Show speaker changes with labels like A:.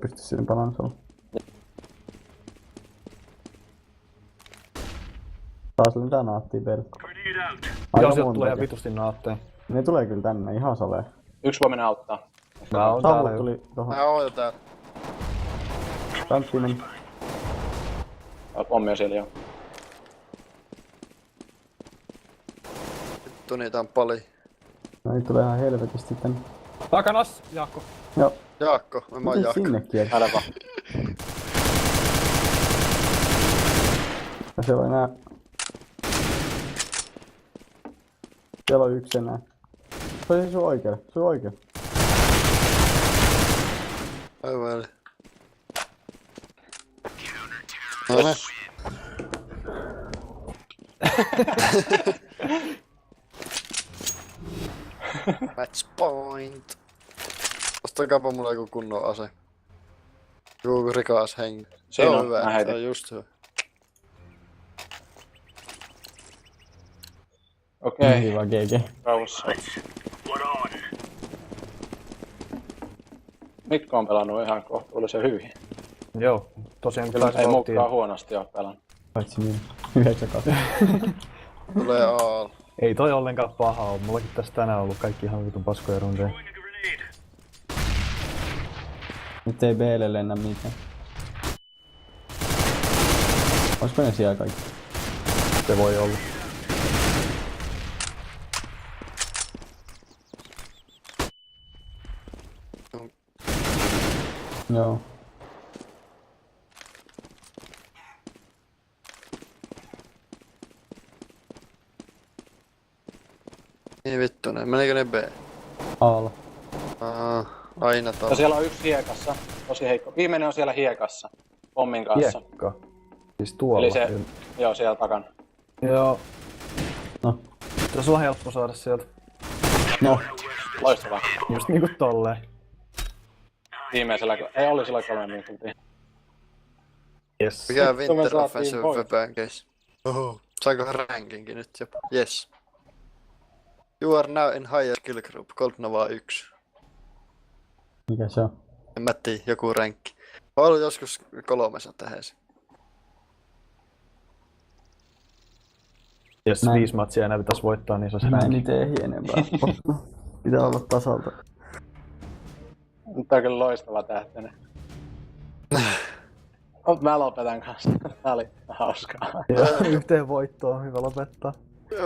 A: pysty sinne balansalla. Taas lentää naattiin pelkko.
B: Joo, sieltä tulee ihan vitusti naatteja.
A: Ne tulee kyllä tänne ihan salee.
C: Yksi voi mennä auttaa.
B: Mä oon
A: Savu
B: täällä jo.
A: tuli tohon.
D: Mä oon jo täällä.
A: Tanttinen.
C: Pommi on siellä jo.
D: Vittu niitä on paljon.
A: No niin tulee ihan helvetisti tänne.
B: Takanas, Jaakko.
A: Joo.
D: Jaakko, mä oon
A: Miten
D: Jaakko.
A: sinnekin?
C: Älä vaan.
A: Ja siellä on enää... Siellä on yksi enää. Se on sun oikealle, sun oikealle.
D: Aivan. Noniin. Match point. Ostakaapa mulle joku kunnon ase. Joku rikas henki. Se
C: Siinä
D: on
C: on,
D: hyvä,
C: mä heitin.
D: se on just hyvä.
C: Okei,
A: Hyvä GG.
C: rauhassa. Mikko on pelannut ihan kohtuullisen hyvin.
B: Joo, tosiaan
C: Kyllä
B: pääsin
C: ei
B: vauhtiin.
C: mukaan huonosti oo pelannut.
A: Paitsi minä. 9-2.
D: Tulee aal.
B: Ei toi ollenkaan paha oo. Mullakin tässä tänään ollut kaikki ihan vitun paskoja rundeja.
A: Nyt ei B:lle lennä mitään. Olisiko ne siellä kaikki?
B: Se voi olla.
A: Joo.
D: Niin vittu ne, menikö ne B?
A: Aalla.
D: Aina
C: Ja
D: taas.
C: siellä on yksi hiekassa. Tosi heikko. Viimeinen on siellä hiekassa. Pommin kanssa.
B: Hiekka. Siis tuolla.
C: Eli se, joo, siellä takana.
B: Joo.
A: No.
B: Tässä on helppo saada sieltä.
A: No.
C: Loistavaa.
B: Just niinku tolleen.
C: Viimeisellä, ei oli sillä 3 minuuttia.
B: Yes.
D: Mikä
C: Vittu, me
D: Winter
C: saatiin
D: Offensive
C: voitto.
D: Weapon case? Oho. Saiko rankinkin nyt jopa? Yes. You are now in higher skill group, Gold Nova 1.
A: Mikä se on?
D: En mä tiedä, joku ränkki. Mä oon ollut joskus 300 tehdessä.
B: Jos
A: Näin.
B: 5 matsia enää pitäis voittaa, niin se olisi
A: Mä en
B: ränki.
A: ite ehdi enempää. Pitää olla tasalta.
C: Nyt on kyllä loistava tähtinen. Mä lopetan kanssa. Tää oli hauskaa.
B: Yhteen voittoon, hyvä lopettaa.